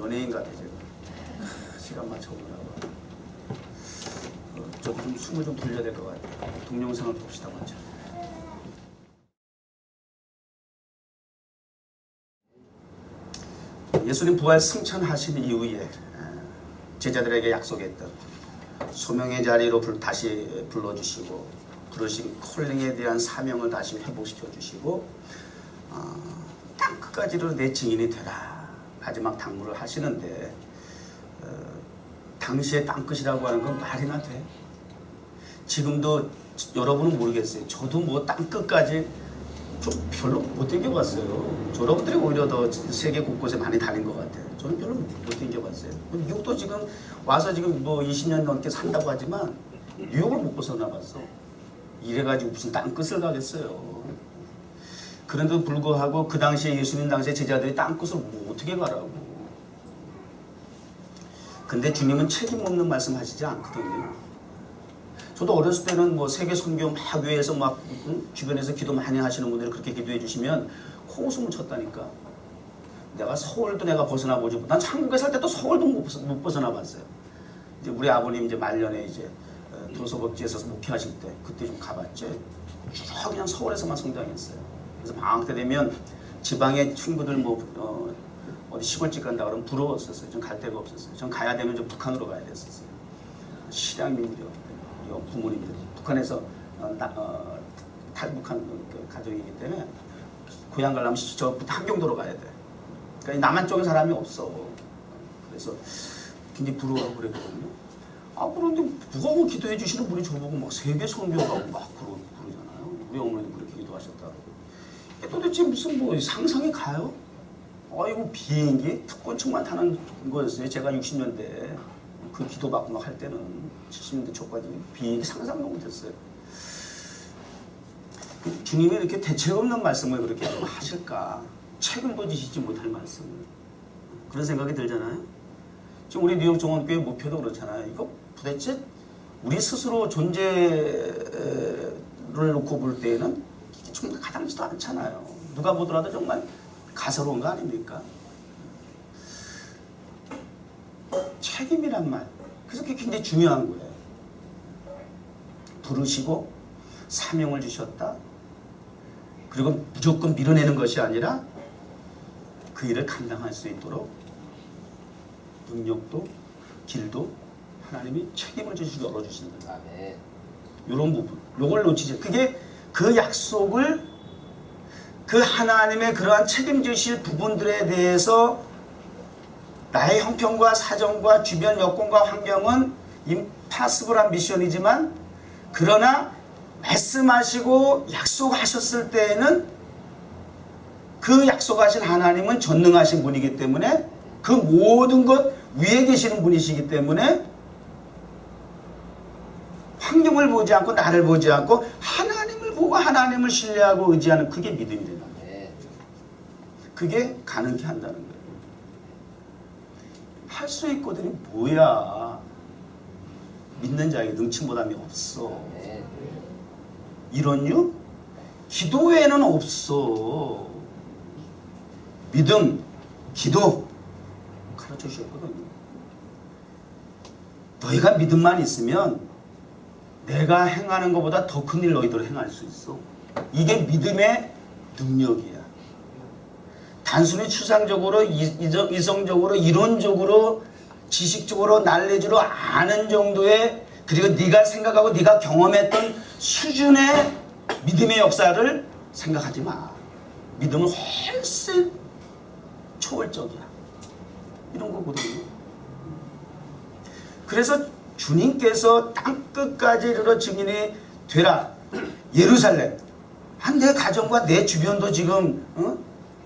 연예인 같아 제가. 시간 맞춰보려고. 저도 좀 숨을 좀 돌려야 될 것 같아요. 동영상을 봅시다 먼저. 예수님 부활 승천하신 이후에 제자들에게 약속했던 소명의 자리로 다시 불러주시고 부르신 콜링에 대한 사명을 다시 회복시켜 주시고 땅 끝까지로 내 증인이 되라 마지막 당부를 하시는데 당시에 땅끝이라고 하는 건 말이나 돼? 지금도 여러분은 모르겠어요. 저도 뭐 땅끝까지 좀 별로 못 댕겨봤어요. 여러분들이 오히려 더 세계 곳곳에 많이 다닌 것 같아요. 저는 별로 못 댕겨봤어요. 뉴욕도 지금 와서 지금 뭐 20년 넘게 산다고 하지만 뉴욕을 못 벗어나봤어. 이래가지고 무슨 땅끝을 가겠어요. 그런데도 불구하고 그 당시에 예수님 당시에 제자들이 땅끝을 뭐 어떻게 가라고. 근데 주님은 책임 없는 말씀 하시지 않거든요. 저도 어렸을 때는 뭐 세계 선교 막 위해서 막 주변에서 기도 많이 하시는 분들이 그렇게 기도해 주시면 코웃음을 쳤다니까. 내가 서울도 내가 벗어나 보지 난 한국에 살 때도 서울도 못 벗어나 봤어요. 이제 우리 아버님 이제 말년에 이제 도서복지에서 목회하실 때 그때 좀 가봤죠. 쭉 그냥 서울에서만 성장했어요. 그래서 방학 때 되면 지방의 친구들 뭐 어디 시골집 간다 그러면 부러웠었어요. 전 갈 데가 없었어요. 전 가야 되면 좀 북한으로 가야 됐었어요. 실향민들이요. 부모님들 북한에서 탈북한 가족이기 때문에 고향 가려면 저 함경도로 가야 돼. 그러니까 남한 쪽에 사람이 없어. 그래서 굉장히 부러워하고 그랬거든요. 그런데 누가 뭐 기도해 주시는 분이 저보고 막 세계 선교가고 막 그러잖아요. 우리 어머니도 그렇게 기도하셨다고. 도대체 무슨 뭐 상상이 가요? 이거 비행기 특권층만 타는 거였어요. 제가 60년대 그 기도 받고 막 할 때는 70년대 초까지 비행기 상상도 못했어요. 주님이 이렇게 대책 없는 말씀을 그렇게 하실까? 책임도 지시지 못할 말씀을. 그런 생각이 들잖아요. 지금 우리 뉴욕 정원교회 목표도 그렇잖아요. 이거 도대체 우리 스스로 존재를 놓고 볼 때에는 이게 정말 가당치도 않잖아요. 누가 보더라도 정말 가소로운 거 아닙니까? 책임이란 말. 그래서 그게 굉장히 중요한 거예요. 부르시고 사명을 주셨다. 그리고 무조건 밀어내는 것이 아니라 그 일을 감당할 수 있도록 능력도 길도 하나님이 책임을 주시고 열어주신다. 이런 부분. 요걸 놓치죠. 그게 그 약속을 그 하나님의 그러한 책임지실 부분들에 대해서 나의 형편과 사정과 주변 여건과 환경은 임파서블한 미션이지만 그러나 말씀하시고 약속하셨을 때에는 그 약속하신 하나님은 전능하신 분이기 때문에 그 모든 것 위에 계시는 분이시기 때문에 환경을 보지 않고 나를 보지 않고 하나님을 보고 하나님을 신뢰하고 의지하는 그게 믿음이 되는 거예요. 그게 가능케 한다는 거예요. 할 수 있거든요. 뭐야. 믿는 자에게 능치보담이 없어. 이런 유? 기도 외에는 없어. 믿음, 기도 가르쳐 주셨거든요. 너희가 믿음만 있으면 내가 행하는 것보다 더 큰 일 너희들 행할 수 있어. 이게 믿음의 능력이야. 단순히 추상적으로, 이성적으로, 이론적으로, 지식적으로, 날래주로 아는 정도의 그리고 네가 생각하고 네가 경험했던 수준의 믿음의 역사를 생각하지 마. 믿음은 훨씬 초월적이야. 이런 거거든요. 그래서 주님께서 땅끝까지 이르러 증인이 되라. 예루살렘. 내 가정과 내 주변도 지금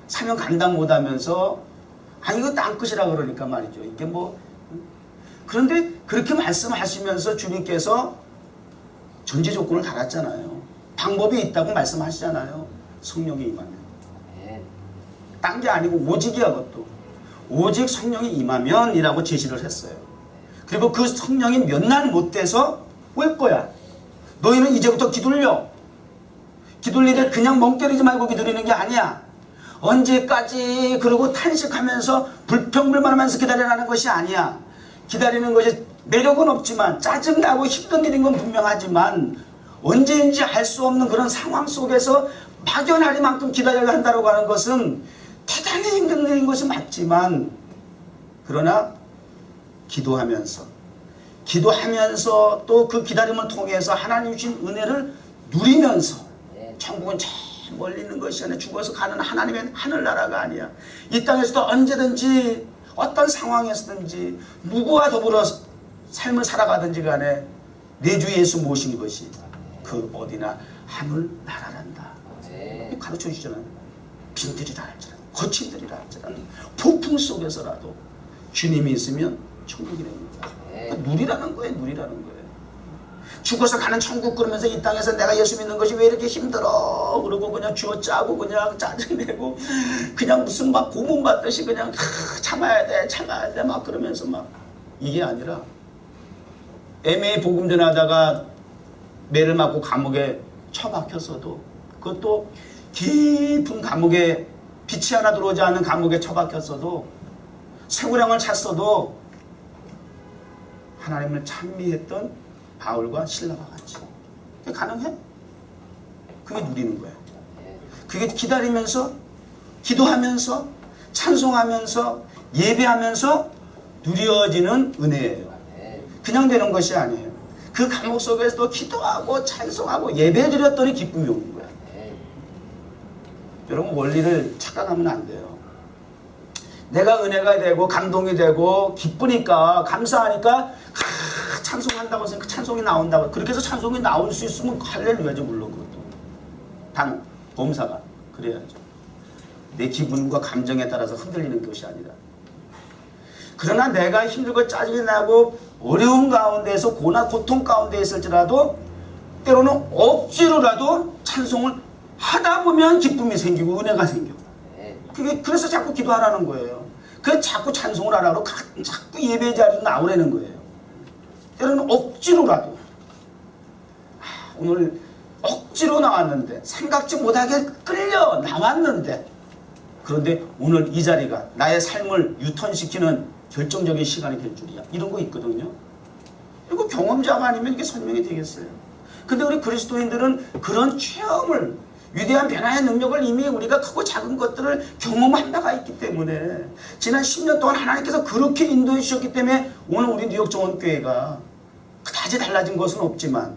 사명 감당 못하면서 이거 땅끝이라 그러니까 말이죠. 이게 뭐 그런데 그렇게 말씀하시면서 주님께서 전제 조건을 달았잖아요. 방법이 있다고 말씀하시잖아요. 성령이 임하면. 딴 게 아니고 오직이야 그것도. 오직 성령이 임하면이라고 제시를 했어요. 그리고 그 성령이 몇 날 못 돼서 올 거야. 너희는 이제부터 기둘려. 기둘리를 그냥 멍 때리지 말고 기둘리는 게 아니야. 언제까지 그러고 탄식하면서 불평불만하면서 기다려라는 것이 아니야. 기다리는 것이 매력은 없지만 짜증나고 힘든 일인 건 분명하지만 언제인지 알 수 없는 그런 상황 속에서 막연하리만큼 기다려야 한다고 하는 것은 대단히 힘든 일인 것이 맞지만 그러나 기도하면서 또 그 기다림을 통해서 하나님 주신 은혜를 누리면서 천국은 저 멀리 있는 것이 아니라 죽어서 가는 하나님의 하늘나라가 아니야. 이 땅에서도 언제든지 어떤 상황에서든지 누구와 더불어 삶을 살아가든지 간에 내 주 예수 모신 것이 그 어디나 하늘나라란다. 가르쳐 주잖아요. 빈들이라 할지라도 거친들이라 할지라도 폭풍 속에서라도 주님이 있으면 천국이 됩니다. 누리라는 거예요. 누리라는 거예요. 죽어서 가는 천국 그러면서 이 땅에서 내가 예수 믿는 것이 왜 이렇게 힘들어 그러고 그냥 쥐어짜고 그냥 짜증내고 그냥 무슨 막 고문 받듯이 그냥 참아야 돼 막 그러면서 막 이게 아니라 애매히 복음 전하다가 매를 맞고 감옥에 처박혔어도 그것도 깊은 감옥에 빛이 하나 들어오지 않는 감옥에 처박혔어도 쇠고랑을 찼어도 하나님을 찬미했던 바울과 실라와 같이. 그게 가능해? 그게 누리는 거야. 그게 기다리면서 기도하면서 찬송하면서 예배하면서 누려지는 은혜예요. 그냥 되는 것이 아니에요. 그 감옥 속에서도 기도하고 찬송하고 예배 드렸더니 기쁨이 오는 거야. 여러분 원리를 착각하면 안 돼요. 내가 은혜가 되고 감동이 되고 기쁘니까 감사하니까 찬송한다고 해서 그 찬송이 나온다고 그렇게 해서 찬송이 나올 수 있으면 할렐루야죠. 물론 그것도 단 범사가 그래야죠. 내 기분과 감정에 따라서 흔들리는 것이 아니라 그러나 내가 힘들고 짜증이 나고 어려운 가운데에서 고난 고통 가운데 있을지라도 때로는 억지로라도 찬송을 하다 보면 기쁨이 생기고 은혜가 생겨. 그게 그래서 자꾸 기도하라는 거예요. 그래서 자꾸 찬송을 하라고 자꾸 예배 자리로 나오라는 거예요. 때로는 억지로라도 오늘 억지로 나왔는데 생각지 못하게 끌려 나왔는데 그런데 오늘 이 자리가 나의 삶을 유턴시키는 결정적인 시간이 될 줄이야. 이런 거 있거든요. 이거 경험자가 아니면 이게 설명이 되겠어요. 근데 우리 그리스도인들은 그런 체험을 위대한 변화의 능력을 이미 우리가 크고 작은 것들을 경험한 바가 있기 때문에 지난 10년 동안 하나님께서 그렇게 인도해 주셨기 때문에 오늘 우리 뉴욕 정원교회가 그다지 달라진 것은 없지만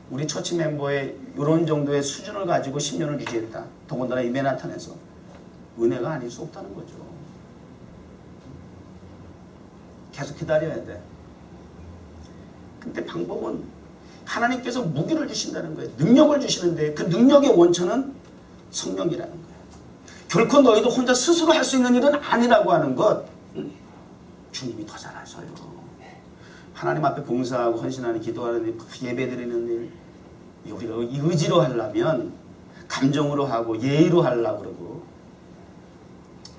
우리 처치 멤버의 이런 정도의 수준을 가지고 10년을 유지했다. 더군다나 이 맨하탄에서 은혜가 아닐 수 없다는 거죠. 계속 기다려야 돼. 근데 방법은 하나님께서 무기를 주신다는 거예요. 능력을 주시는데 그 능력의 원천은 성령이라는 거예요. 결코 너희도 혼자 스스로 할 수 있는 일은 아니라고 하는 것 주님이 더 잘 아셔요. 하나님 앞에 봉사하고 헌신하는 기도하는 일, 예배드리는 일 우리가 의지로 하려면 감정으로 하고 예의로 하려고 그러고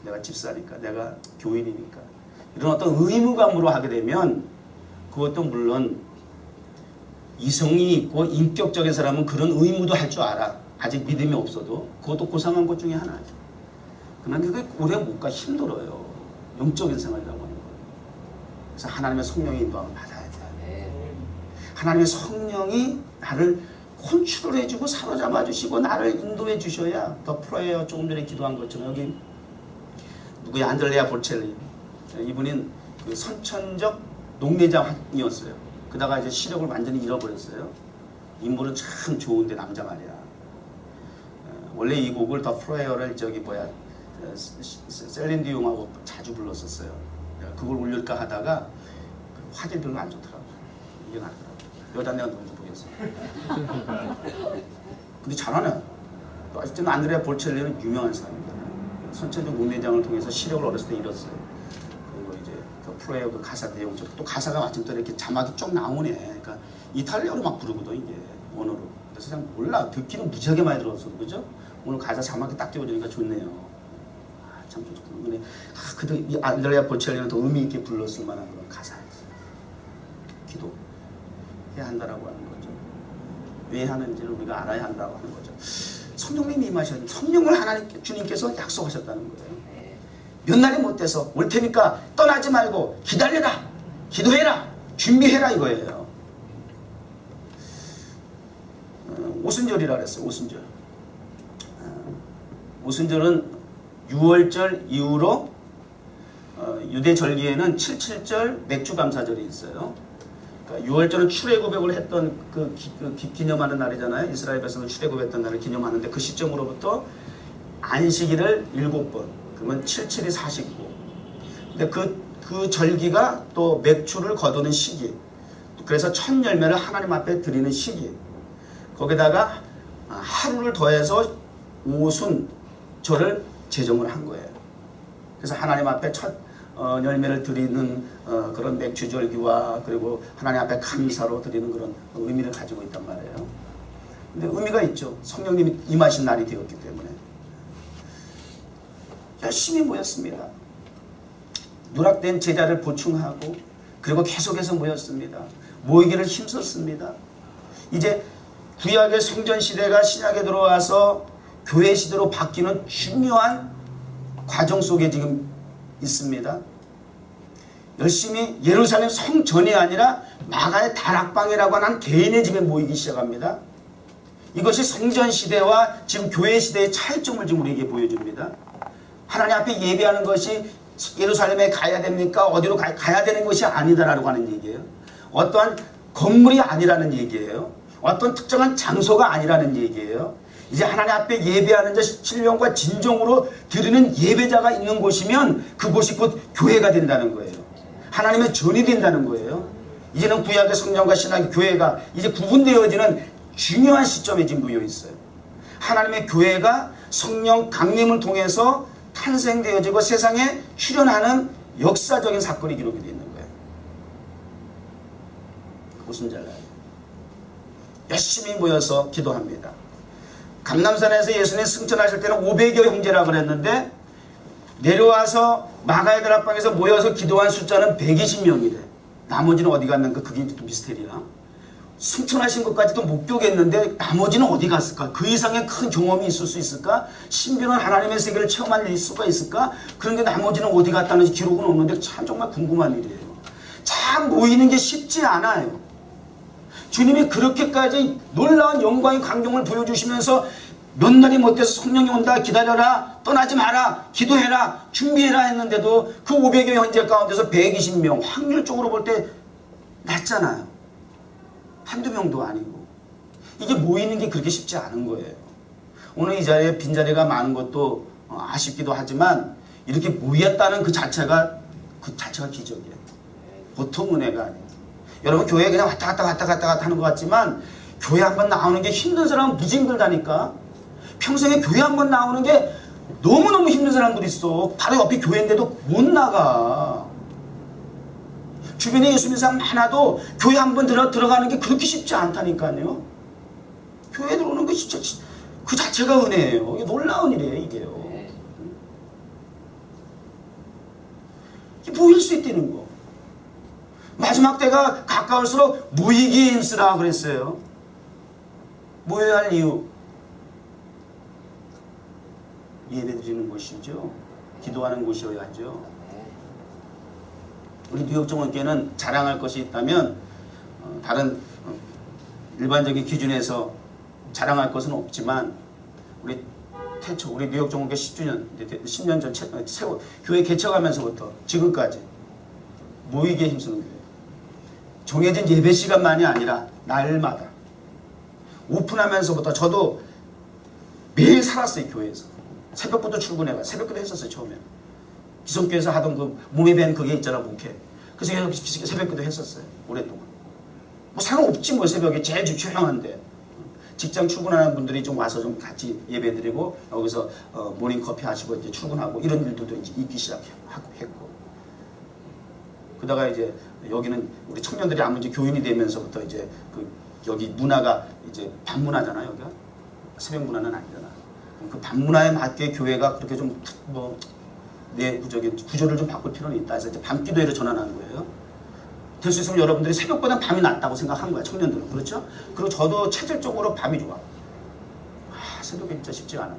내가 집사니까 내가 교인이니까 이런 어떤 의무감으로 하게 되면 그것도 물론 이성이 있고 인격적인 사람은 그런 의무도 할 줄 알아. 아직 믿음이 없어도 그것도 고상한 것 중에 하나죠. 그러나 그게 오래 못 가. 힘들어요. 영적인 생활이라고 하는 거예요. 그래서 하나님의 성령의 인도함을 받아야 돼요. 하나님의 성령이 나를 컨트롤 해주고 사로잡아 주시고 나를 인도해 주셔야 더 프레이어 조금 전에 기도한 것처럼 여기 누구야 안드레아 볼첼리 이분은 그 선천적 녹내장이었어요. 그다가 이제 시력을 완전히 잃어버렸어요. 인물은 참 좋은데 남자 말이야. 원래 이 곡을 더 프레이어를 셀린 디옹하고 자주 불렀었어요. 그걸 올릴까 하다가 화질이 별로 안 좋더라고요. 이게 나더라고요. 여자 내가 누군지 모르겠어요. 근데 잘하네. 어쨌든 안드레아 볼첼리는 유명한 사람입니다. 선천적 녹내장을 통해서 시력을 어렸을 때 잃었어요. 그리고 이제 그 프레이어 그 가사 내용 또 가사가 마침 또 이렇게 자막이 쭉 나오네. 그러니까 이탈리아로 막 부르거든 이게 원어로. 그래서 그냥 몰라. 듣기는 무지하게 많이 들었어, 그죠? 오늘 가사 자막이 딱 띄워주니까 좋네요. 참 좋구나. 근데 그래도 이 안드레아 볼첼리는 더 의미 있게 불렀을 만한 그런 가사였어요. 기도해야 한다라고 하는 거죠. 왜 하는지를 우리가 알아야 한다고 하는 거죠. 성령님이 임하셔야 돼요. 성령을 하나님 주님께서 약속하셨다는 거예요. 몇 날이 못 돼서 올 테니까 떠나지 말고 기다려라, 기도해라, 준비해라 이거예요. 오순절이라 그랬어요. 오순절. 오순절은 6월절 이후로 유대 절기에는 77절 맥주 감사절이 있어요. 그러니까 6월절은 출애굽을 했던 기념하는 날이잖아요. 이스라엘 백성을 출애굽했던 날을 기념하는데 그 시점으로부터 안식일을 7번, 그러면 77이 49. 근데 그 절기가 또 맥주를 거두는 시기. 그래서 첫 열매를 하나님 앞에 드리는 시기. 거기다가 하루를 더해서 오순절을 제정을 한 거예요. 그래서 하나님 앞에 첫 열매를 드리는 그런 맥주절기와 그리고 하나님 앞에 감사로 드리는 그런 의미를 가지고 있단 말이에요. 근데 의미가 있죠. 성령님이 임하신 날이 되었기 때문에. 열심히 모였습니다. 누락된 제자를 보충하고 그리고 계속해서 모였습니다. 모이기를 힘썼습니다. 이제 구약의 성전 시대가 신약에 들어와서 교회 시대로 바뀌는 중요한 과정 속에 지금 있습니다. 열심히 예루살렘 성전이 아니라 마가의 다락방이라고 하는 개인의 집에 모이기 시작합니다. 이것이 성전 시대와 지금 교회 시대의 차이점을 지금 우리에게 보여줍니다. 하나님 앞에 예배하는 것이 예루살렘에 가야 됩니까? 어디로 가야 되는 것이 아니다라고 하는 얘기예요. 어떠한 건물이 아니라는 얘기예요. 어떤 특정한 장소가 아니라는 얘기예요. 이제 하나님 앞에 예배하는 자 신령과 진정으로 드리는 예배자가 있는 곳이면 그곳이 곧 교회가 된다는 거예요. 하나님의 전이 된다는 거예요. 이제는 구약의 성령과 신약의 교회가 이제 구분되어지는 중요한 시점에 지금 놓여 있어요. 하나님의 교회가 성령 강림을 통해서 탄생되어지고 세상에 출현하는 역사적인 사건이 기록이 되어 있는 거예요. 무슨 잘 알아요? 열심히 모여서 기도합니다. 감람산에서 예수님 승천하실 때는 500여 형제라고 그랬는데 내려와서 마가의 다락방에서 모여서 기도한 숫자는 120명이래. 나머지는 어디 갔는가? 그게 또 미스테리야. 승천하신 것까지도 목격했는데 나머지는 어디 갔을까? 그 이상의 큰 경험이 있을 수 있을까? 신비로운 하나님의 세계를 체험할 수가 있을까? 그런데 나머지는 어디 갔다는 기록은 없는데 참 정말 궁금한 일이에요. 참 모이는 게 쉽지 않아요. 주님이 그렇게까지 놀라운 영광의 광경을 보여주시면서 몇 날이 못돼서 성령이 온다, 기다려라, 떠나지 마라, 기도해라, 준비해라 했는데도 그 500여 형제 가운데서 120명, 확률적으로 볼 때 낮잖아요. 한두 명도 아니고. 이게 모이는 게 그렇게 쉽지 않은 거예요. 오늘 이 자리에 빈자리가 많은 것도 아쉽기도 하지만 이렇게 모였다는 그 자체가 기적이에요. 보통 은혜가 아니에요. 여러분 교회에 그냥 왔다 갔다 하는 것 같지만 교회 한번 나오는 게 힘든 사람은 무지 힘들다니까. 평생에 교회 한번 나오는 게 너무너무 힘든 사람들이 있어. 바로 옆에 교회인데도 못 나가. 주변에 예수 믿는 사람 많아도 교회 한번 들어가는 게 그렇게 쉽지 않다니까요. 교회 들어오는 거 진짜 그 자체가 은혜예요. 이게 놀라운 일이에요. 이게요. 이게 모일 수 있다는 거. 마지막 때가 가까울수록 모이기에 힘쓰라 그랬어요. 모여야 할 이유. 예배 드리는 곳이죠. 기도하는 곳이어야죠. 우리 뉴욕정원교회는 자랑할 것이 있다면 다른 일반적인 기준에서 자랑할 것은 없지만 우리 뉴욕정원교회 10년 전 교회 개척하면서부터 지금까지 모이기에 힘쓰는 교회. 정해진 예배 시간만이 아니라 날마다 오픈하면서부터 저도 매일 살았어요. 교회에서 새벽부터 출근해가 새벽기도 했었어요. 처음에 기성교회에서 하던 그 몸에 밴 그게 있잖아, 목회. 그래서 새벽기도 했었어요. 오랫동안. 뭐 상관없지 뭐. 새벽에 제일 조용한데 직장 출근하는 분들이 좀 와서 좀 같이 예배드리고 여기서 모닝커피 하시고 이제 출근하고 이런 일들도 이제 있기 시작했고, 그러다가 이제 여기는 우리 청년들이 아무리 교인이 되면서부터 이제 여기 문화가 이제 밤문화잖아요. 여기가 새벽 문화는 아니잖아. 그 밤문화에 맞게 교회가 그렇게 좀 구조를 좀 바꿀 필요는 있다 해서 이제 밤기도회로 전환한 거예요. 될 수 있으면 여러분들이 새벽보다 밤이 낫다고 생각한 거야, 청년들은. 그렇죠? 그리고 저도 체질적으로 밤이 좋아. 새벽에 진짜 쉽지가 않아.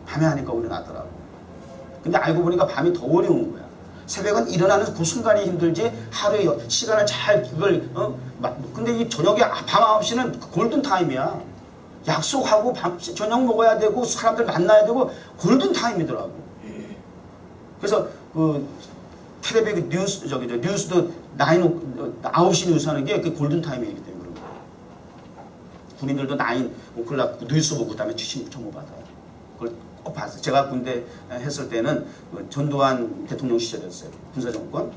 밤에 하니까 오히려 낫더라고. 근데 알고 보니까 밤이 더 어려운 거야. 새벽은 일어나는 그 순간이 힘들지 하루에 시간을 잘 그걸 근데 이 저녁에 밤 9시는 골든 타임이야. 약속하고 저녁 먹어야 되고 사람들 만나야 되고 골든 타임이더라고. 그래서 그 텔레비전 뉴스 뉴스도 9시 뉴스 하는 게 그 골든 타임이기 때문에 그런 거야. 군인들도 9 뉴스 보고 그다음에 취침 청구 받아요. 그걸 꼭 봤어요. 제가 군대 했을 때는 전두환 대통령 시절이었어요. 군사정권.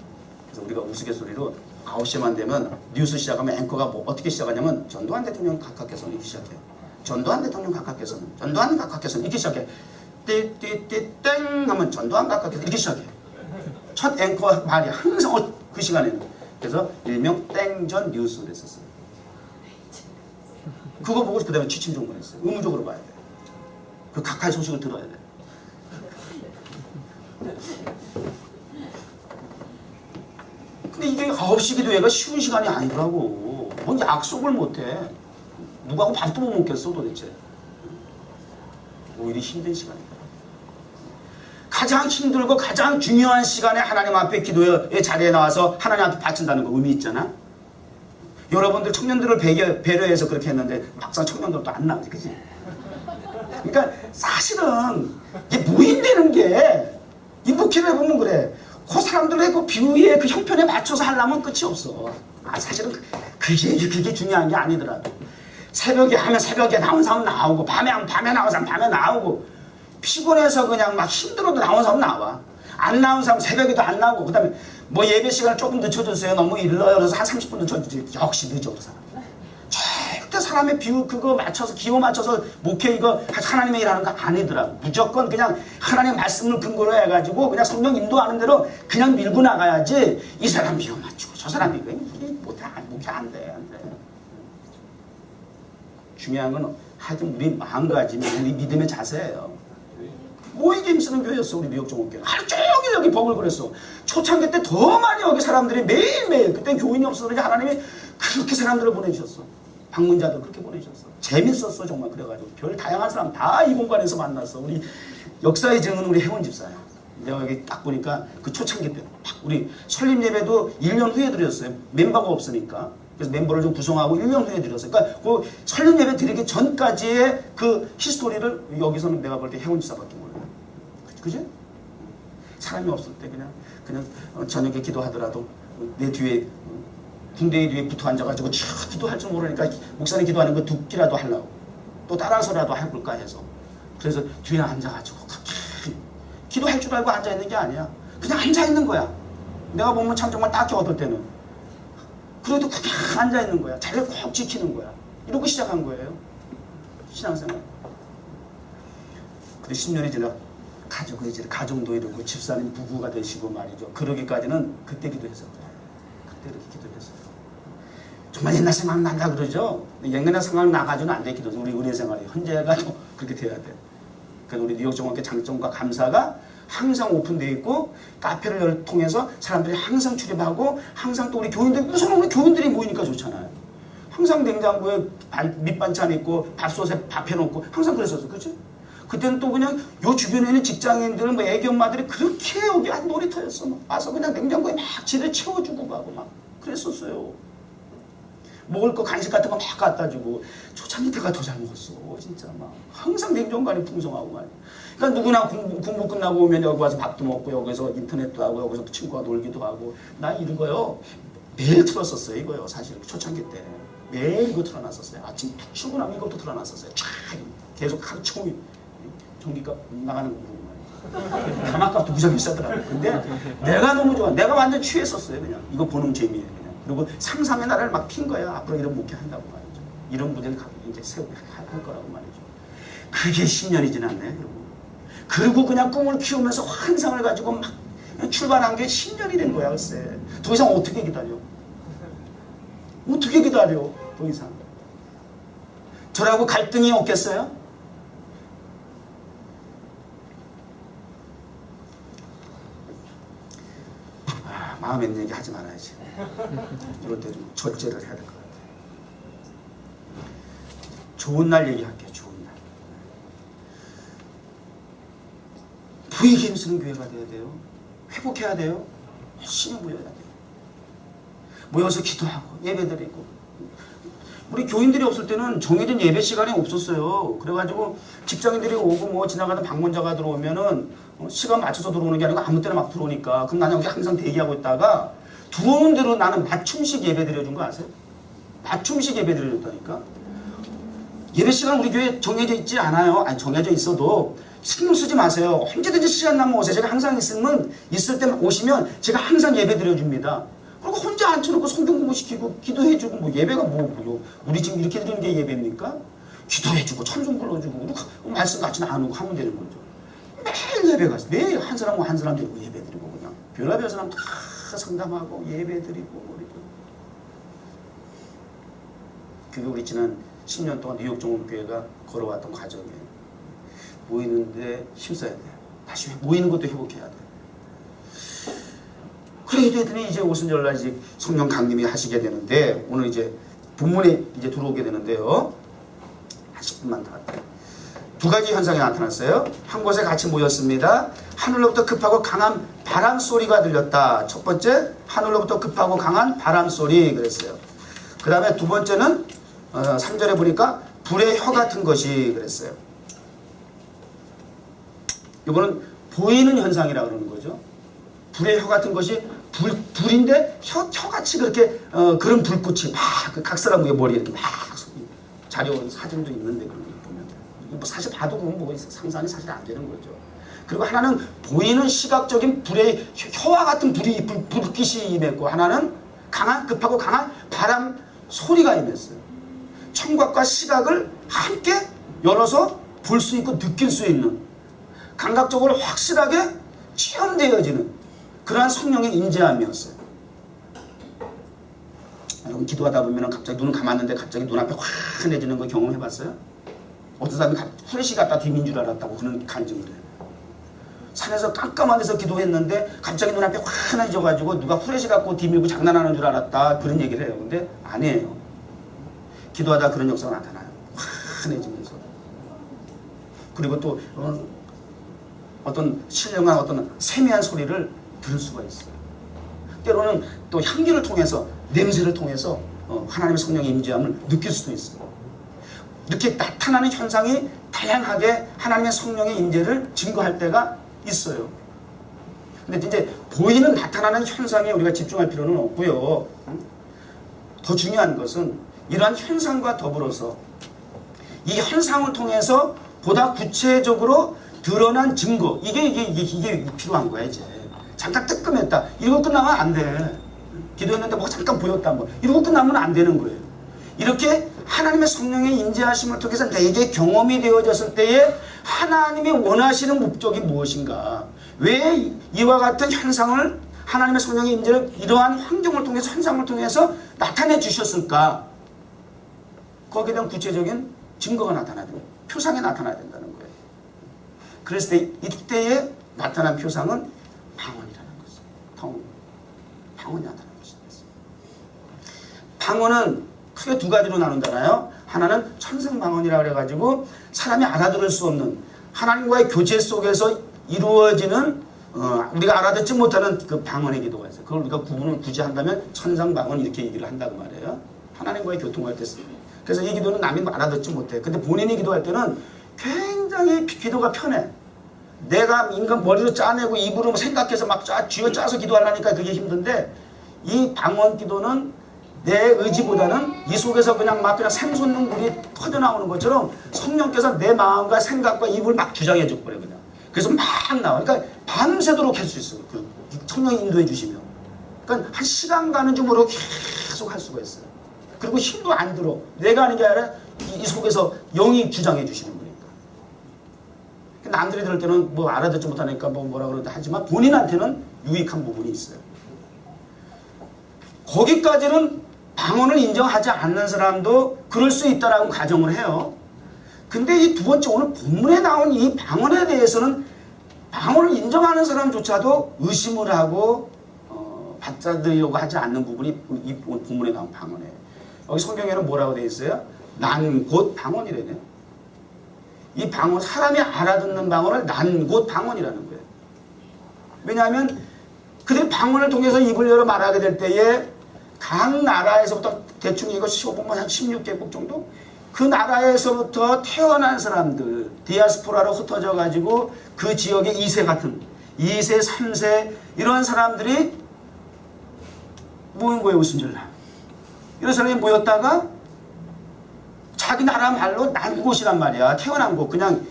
그래서 우리가 우스갯소리로 9시만 되면 뉴스 시작하면 앵커가 뭐 어떻게 시작하냐면 전두환 대통령 각하께서는 이렇게 시작해요. 전두환 대통령 각하께서는 전두환 각하께서는 이렇게 시작해. 띠띠띠 땡 하면 전두환 각하께서 이렇게 시작해. 첫 앵커 말이 항상 그 시간에는. 그래서 일명 땡전 뉴스를 했었어요. 그거 보고 그 다음에 취침 정보했어요. 의무적으로 봐야 돼. 그 각하의 소식을 들어야 돼. 근데 이게 9시 기도회가 쉬운 시간이 아니더라고. 뭔 약속을 못해. 누구하고 밥도 못 먹겠어 도대체. 오히려 힘든 시간이다. 가장 힘들고 가장 중요한 시간에 하나님 앞에 기도의 자리에 나와서 하나님 앞에 바친다는 거 의미 있잖아. 여러분들 청년들을 배려해서 그렇게 했는데 막상 청년들도 안 나오지, 그치? 그러니까 사실은 이게 모임되는 게 이 목회를 보면 그래. 그 사람들의 그 비유의 그 형편에 맞춰서 하려면 끝이 없어. 사실은 그게 중요한 게 아니더라도. 새벽에 하면 새벽에 나온 사람 나오고 밤에 하면 밤에 나온 사람 밤에 나오고 피곤해서 그냥 막 힘들어도 나온 사람 나와. 안 나온 사람 새벽에도 안 나오고 그다음에 뭐 예배 시간을 조금 늦춰줬어요. 너무 일러요. 그래서 한 30분 늦춰주지. 역시 늦어 그 사람. 절대 사람의 비유 그거 맞춰서 기호 맞춰서 목회 이거 하나님의 일하는 거 아니더라고. 무조건 그냥 하나님의 말씀을 근거로 해가지고 그냥 성령 인도하는 대로 그냥 밀고 나가야지. 이 사람 비유 맞추고 저 사람 이거 목회 안 돼. 중요한 건 하여튼 우리 마음가짐이 우리 믿음의 자세예요. 모이게 힘쓰는 교회였어 우리 뉴욕 종업교회. 하루 종일 여기 버글 그랬어. 초창기 때 더 많이 여기 사람들이 매일매일 그때 교인이 없었는데 하나님이 그렇게 사람들을 보내주셨어. 방문자들 그렇게 보내주셨어. 재밌었어 정말. 그래가지고 별 다양한 사람 다 이 공간에서 만났어. 우리 역사의 증은 우리 혜원 집사야. 내가 여기 딱 보니까 그 초창기 때 우리 설립 예배도 1년 후에 드렸어요. 멤버가 없으니까. 그래서 멤버를 좀 구성하고 1년 후에 드렸어요. 그러니까 그 설립 예배 드리기 전까지의 그 히스토리를 여기서는 내가 볼 때 혜원 집사밖에 몰라요. 그지? 사람이 없을 때 그냥 저녁에 기도하더라도 내 뒤에 군대 뒤에 붙어 앉아가지고 촥 기도할 줄 모르니까 목사님 기도하는 거 듣기라도 하려고 또 따라서라도 해볼까 해서 그래서 뒤에 앉아가지고 그렇게 기도할 줄 알고 앉아있는 게 아니야. 그냥 앉아있는 거야. 내가 보면 참 정말 딱히 어떨 때는 그래도 그냥 앉아있는 거야. 자리를 꼭 지키는 거야. 이러고 시작한 거예요. 신앙생활. 근데 10년이 지나 가족이 이제 가정도 이루고 집사님 부부가 되시고 말이죠. 그러기까지는 그때 기도했었어요. 그때 이렇게 기도했어요. 정말 옛날 생각 난다 그러죠. 옛날 생각 나가지고는 안 돼 기도죠. 우리 은혜 생활이 현재가 그렇게 돼야 돼. 그래서 우리 뉴욕 종합교 장점과 감사가 항상 오픈되어 있고 카페를 통해서 사람들이 항상 출입하고 항상 또 우리 교인들 우선 우리 교인들이 모이니까 좋잖아요. 항상 냉장고에 밑반찬 있고 밥솥에 밥 해놓고 항상 그랬었어. 그렇지? 그때는 또 그냥 요 주변에 있는 직장인들 뭐 애기 엄마들이 그렇게 여기 한 놀이터였어. 막 와서 그냥 냉장고에 막 지를 채워주고 가고 막 그랬었어요. 먹을 거 간식 같은 거 막 갖다 주고 초창기 때가 더 잘 먹었어. 진짜 막 항상 냉장고안이 풍성하고 말이야. 그러니까 누구나 공부 끝나고 오면 여기 와서 밥도 먹고 여기서 인터넷도 하고 여기서 친구와 놀기도 하고 나 이거요 매일 틀었었어요. 이거요 사실 초창기 때 매일 이거 틀어놨었어요. 아침 툭 출근하면 이것도 틀어놨었어요. 쫙 계속 하루 종일 전기값 나가는 거 보고 말이야. 가마값도 무지하게 비싸더라고. 근데 내가 너무 좋아. 내가 완전 취했었어요. 그냥 이거 보는 재미에 그냥. 그리고 상상의 나라를 막 핀 거야. 앞으로 이런 목회 한다고 말이죠. 이런 무대를 이제 세우고 할 거라고 말이죠. 그게 10년이 지났네. 그리고 그냥 꿈을 키우면서 환상을 가지고 막 출발한 게 10년이 된 거야. 글쎄. 더 이상 어떻게 기다려? 어떻게 기다려? 더 이상. 저라고 갈등이 없겠어요? 마음에 있는 얘기 하지 말아야지. 이럴 때 좀 절제를 해야 될 것 같아요. 좋은 날 얘기할게요. 좋은 날. 교회에게 힘쓰는 교회가 되어야 돼요. 회복해야 돼요. 열심히 모여야 돼요. 모여서 기도하고 예배드리고. 우리 교인들이 없을 때는 정해진 예배 시간이 없었어요. 그래가지고 직장인들이 오고 뭐 지나가는 방문자가 들어오면은 시간 맞춰서 들어오는 게 아니고 아무 때나 막 들어오니까 그럼 나는 여기 항상 대기하고 있다가 들어오는 대로 나는 맞춤식 예배 드려준 거 아세요? 맞춤식 예배 드려줬다니까. 예배 시간 우리 교회 정해져 있지 않아요. 아니 정해져 있어도 신경 쓰지 마세요. 언제든지 시간 나면 오세요. 제가 항상 있을 때 오시면 제가 항상 예배 드려줍니다. 그리고 혼자 앉혀놓고 성경 공부시키고 기도해주고 뭐 예배가 뭐요? 우리 지금 이렇게 드리는 게 예배입니까? 기도해주고 천송 불러주고 말씀 같이 나누고 하면 되는 거죠. 매일 예배 가서 매일 한 사람 한 사람 데리고 예배 드리고 그냥 별의별 사람 다 상담하고 예배 드리고 그게 우리 지난 10년 동안 뉴욕 종합교회가 걸어왔던 과정이에요. 모이는데 힘써야 돼요. 다시 모이는 것도 회복해야 돼요. 그래 했더니 이제 오순절날 이제 성령 강림이 하시게 되는데 오늘 이제 본문에 이제 들어오게 되는데요. 한 10분만 더 할게요. 두 가지 현상이 나타났어요. 한 곳에 같이 모였습니다. 하늘로부터 급하고 강한 바람 소리가 들렸다. 첫 번째, 하늘로부터 급하고 강한 바람 소리 그랬어요. 그 다음에 두 번째는 3절에 보니까 불의 혀 같은 것이 그랬어요. 이거는 보이는 현상이라고 그러는 거죠. 불의 혀 같은 것이 불인데 혀같이 그렇게 그런 불꽃이 막 그 각 사람 머리에 이렇게 막 자료 사진도 있는데 그런 거 보면 뭐 사실 봐도 그건 뭐 상상이 사실 안 되는 거죠. 그리고 하나는 보이는 시각적인 불의 혀와 같은 불빛이 임했고 하나는 강한 급하고 강한 바람 소리가 임했어요. 청각과 시각을 함께 열어서 볼 수 있고 느낄 수 있는 감각적으로 확실하게 체험되어지는 그러한 성령의 임재함이었어요. 여러분 기도하다 보면 갑자기 눈을 감았는데 갑자기 눈앞에 환해지는 거 경험해봤어요? 어떤 사람이 후레쉬 갖다 뒤민 줄 알았다고 그런 간증을 해요. 산에서 깜깜한 데서 기도했는데 갑자기 눈앞에 환해져가지고 누가 후레쉬 갖고 뒤밀고 장난하는 줄 알았다 그런 얘기를 해요. 근데 아니에요. 기도하다 그런 역사가 나타나요. 환해지면서. 그리고 또 어떤 신령한 어떤 세미한 소리를 들을 수가 있어요. 때로는 또 향기를 통해서 냄새를 통해서 하나님의 성령의 임재함을 느낄 수도 있어요. 이렇게 나타나는 현상이 다양하게 하나님의 성령의 임재를 증거할 때가 있어요. 근데 이제 보이는 나타나는 현상에 우리가 집중할 필요는 없고요. 더 중요한 것은 이러한 현상과 더불어서 이 현상을 통해서 보다 구체적으로 드러난 증거 이게 필요한 거야. 이제 잠깐 뜨끔했다 이러고 끝나면 안 돼. 기도했는데 뭐 잠깐 보였다 뭐 이러고 끝나면 안 되는 거예요. 이렇게 하나님의 성령의 인재하심을 통해서 내게 경험이 되어졌을 때에 하나님이 원하시는 목적이 무엇인가, 왜 이와 같은 현상을 하나님의 성령의 인재를 이러한 환경을 통해서 현상을 통해서 나타내 주셨을까, 거기에 대한 구체적인 증거가 나타나야 되고 표상이 나타나야 된다는 거예요. 그랬을 때 이때에 나타난 표상은 방언이라는 거죠. 방언이 나타난 것입니다. 방언은 크게 두 가지로 나눈잖아요. 하나는 천상방언이라고 그래가지고 사람이 알아들을 수 없는 하나님과의 교제 속에서 이루어지는 우리가 알아듣지 못하는 그 방언의 기도가 있어요. 그걸 우리가 구분을 굳이 한다면 천상방언 이렇게 얘기를 한다고 말해요. 하나님과의 교통할 때 쓰는. 그래서 이 기도는 남이 알아듣지 못해. 근데 본인이 기도할 때는 굉장히 기도가 편해. 내가 인간 머리로 짜내고 입으로 생각해서 막 쥐어짜서 기도하려니까 그게 힘든데, 이 방언 기도는 내 의지보다는 이 속에서 그냥 샘솟는 물이 터져나오는 것처럼 성령께서 내 마음과 생각과 입을 막 주장해 줄 거예요. 그냥. 그래서 막 나와. 그러니까 밤새도록 할 수 있어요. 그 성령이 인도해 주시면. 그러니까 한 시간 가는 줄 모르고 계속 할 수가 있어요. 그리고 힘도 안 들어. 내가 하는 게 아니라 이 속에서 영이 주장해 주시는 거니까. 남들이 들을 때는 뭐 알아듣지 못하니까 뭐라 그러다 하지만 본인한테는 유익한 부분이 있어요. 거기까지는 방언을 인정하지 않는 사람도 그럴 수 있다라고 가정을 해요. 근데 이 두 번째 오늘 본문에 나온 이 방언에 대해서는 방언을 인정하는 사람조차도 의심을 하고 받아들이려고 하지 않는 부분이 이 본문에 나온 방언이에요. 여기 성경에는 뭐라고 되어 있어요? 난 곧 방언이래요. 이 방언, 사람이 알아듣는 방언을 난 곧 방언이라는 거예요. 왜냐하면 그들이 방언을 통해서 입을 열어 말하게 될 때에 각 나라에서부터 대충 이거 씌워보면 한 16개국 정도? 그 나라에서부터 태어난 사람들, 디아스포라로 흩어져 가지고 그 지역의 2세 같은 2세, 3세 이런 사람들이 모인 거예요. 웃음질라. 이런 사람이 모였다가 자기 나라 말로 난 곳이란 말이야. 태어난 곳. 그냥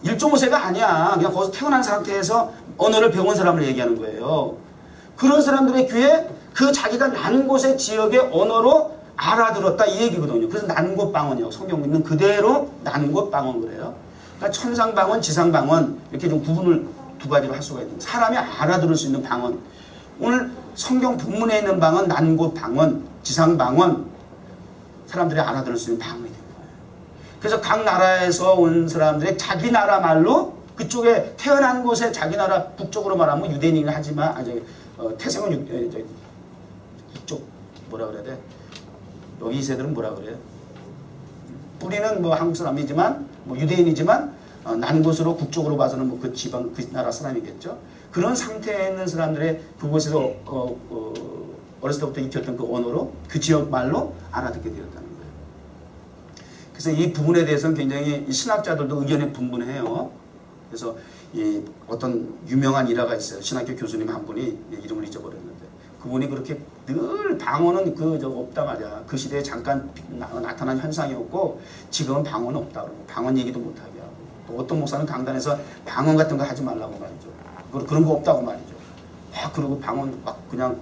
1.5세가 아니야. 그냥 거기서 태어난 상태에서 언어를 배운 사람을 얘기하는 거예요. 그런 사람들의 귀에 그 자기가 난 곳의 지역의 언어로 알아들었다 이 얘기거든요. 그래서 난곳 방언이요. 성경 있는 그대로 난곳 방언 그래요. 그러니까 천상 방언, 지상 방언 이렇게 좀 구분을 두 가지로 할 수가 있는 사람이 알아들을 수 있는 방언. 오늘 성경 본문에 있는 방언, 난곳 방언, 지상 방언 사람들이 알아들을 수 있는 방언이 됩니다. 그래서 각 나라에서 온 사람들이 자기 나라 말로 그쪽에 태어난 곳에 자기 나라 북쪽으로 말하면 유대인이긴 하지만 태생은 북쪽 뭐라 그래야 돼? 여기 이 세들은 뭐라 그래요? 뿌리는 뭐 한국 사람이지만 뭐 유대인이지만 난 곳으로 국적으로 봐서는 뭐 그 지방 그 나라 사람이겠죠. 그런 상태에 있는 사람들의 그곳에서 어렸을 때부터 익혔던 그 언어로 그 지역 말로 알아듣게 되었다는 거예요. 그래서 이 부분에 대해서는 굉장히 신학자들도 의견이 분분해요. 그래서 이 어떤 유명한 일화가 있어요. 신학교 교수님 한 분이 이름을 잊어버렸는데 그분이 그렇게 늘 방언은 없다 말이야. 그 시대에 잠깐 나타난 현상이었고 지금은 방언은 없다 그러고 방언 얘기도 못하게 하고 또 어떤 목사는 강단에서 방언 같은 거 하지 말라고 말이죠. 그런 거 없다고 말이죠. 막 그러고 방언 막 그냥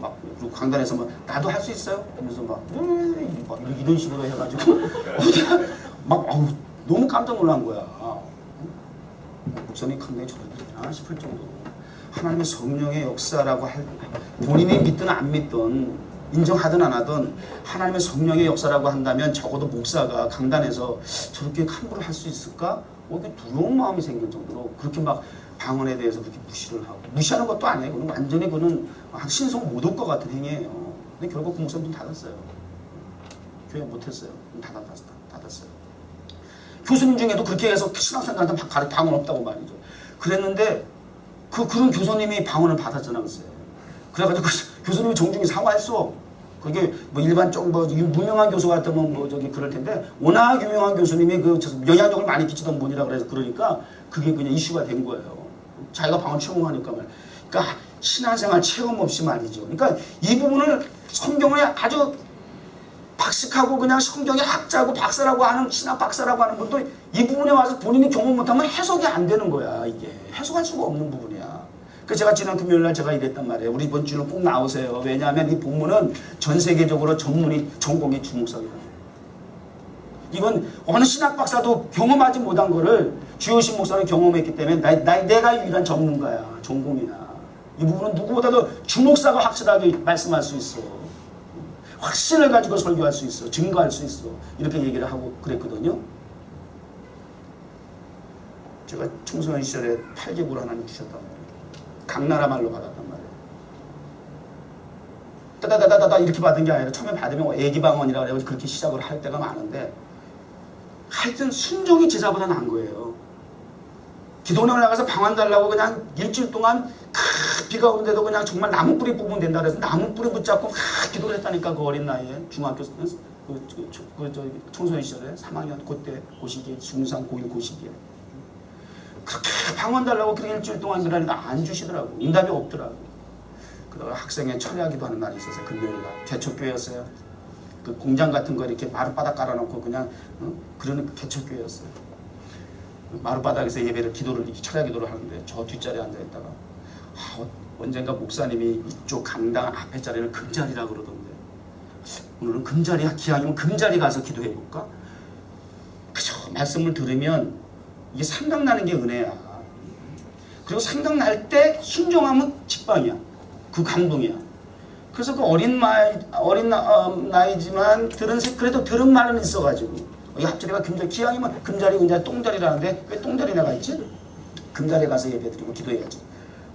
막 그리고 강단에서 막 나도 할 수 있어요. 그러면서 막 이런 식으로 해가지고 막 너무 깜짝 놀란 거야. 목사님 강단에 저래도 되나 싶을 정도로. 하나님의 성령의 역사라고 할 본인이 믿든 안 믿든 인정하든 안 하든 하나님의 성령의 역사라고 한다면 적어도 목사가 강단에서 저렇게 함부로 할 수 있을까? 이렇게 두려운 마음이 생길 정도로 그렇게 막 방언에 대해서 그렇게 무시를 하고 무시하는 것도 아니에요. 그건 완전히 신성 못 올 것 같은 행위예요. 근데 결국 그 목사님 문 닫았어요. 교회 못했어요. 닫았어요. 교수님 중에도 그렇게 해서 신학생들한테 방언 없다고 말이죠. 그랬는데 그런 교수님이 방언을 받았잖아, 글쎄. 그래가지고 교수님이 정중히 사과했어. 그게 뭐 일반적 무명한 교수 같으면 그럴 텐데 워낙 유명한 교수님이 영향력을 많이 끼치던 분이라 그러니까 그게 그냥 이슈가 된 거예요. 자기가 방언 체험하니까 말이야. 그러니까 신앙생활 체험 없이 말이죠. 그러니까 이 부분을 성경에 아주 박식하고 그냥 성경의 학자고 박사라고 하는 신학 박사라고 하는 분도 이 부분에 와서 본인이 경험 못하면 해석이 안 되는 거야. 이게 해석할 수가 없는 부분이야. 그래서 제가 지난 금요일날 제가 이랬단 말이에요. 우리 이번 주는 꼭 나오세요. 왜냐하면 이 본문은 전 세계적으로 전공이 주목사거든요. 이건 어느 신학 박사도 경험하지 못한 거를 주요신 목사는 경험했기 때문에 내가 유일한 전문가야. 전공이야. 이 부분은 누구보다도 주목사가 확실하게 말씀할 수 있어. 확신을 가지고 설교할 수 있어. 증거할 수 있어. 이렇게 얘기를 하고 그랬거든요. 제가 청소년 시절에 8개국을 하나님 주셨단 말이에요. 각 나라 말로 받았단 말이에요. 따다다다다 이렇게 받은 게 아니라 처음에 받으면 애기방언이라고 해서 그렇게 시작을 할 때가 많은데 하여튼 순종이 제자보다 나은 거예요. 기도원에 나가서 방언 달라고 그냥 일주일 동안 비가 오는데도 그냥 정말 나무 뿌리 뽑으면 된다 그래서 나무 뿌리 붙잡고 기도를 했다니까. 그 어린 나이에 중학교 청소년 시절에 3학년 그때 그 시기에 중3 고1 그 시기에 그렇게 방언 달라고 그렇게 일주일 동안 기다리는데 안 주시더라고. 응답이 없더라고. 그러다가 학생회 철야기도 하는 날이 있었어요. 금요일날 개척교회였어요. 그 공장 같은 거 이렇게 마룻바닥 깔아놓고 그냥 그런 개척교회였어요. 마룻바닥에서 예배를 철야기도를 하는데 저 뒷자리에 앉아있다가 언젠가 목사님이 이쪽 강당 앞에 자리를 금자리라고 그러던데 오늘은 금자리 기왕이면 금자리 가서 기도해볼까? 그저 말씀을 들으면 이게 생각나는 게 은혜야. 그리고 생각날 때 순종하면 직방이야. 그 감동이야. 그래서 그 어린 나이지만 그래도 들은 말은 있어가지고 이 앞자리가 금자리, 기왕이면 금자리, 은자리, 똥자리라는데 왜 똥자리 나가 있지? 금자리에 가서 예배드리고 기도해야지.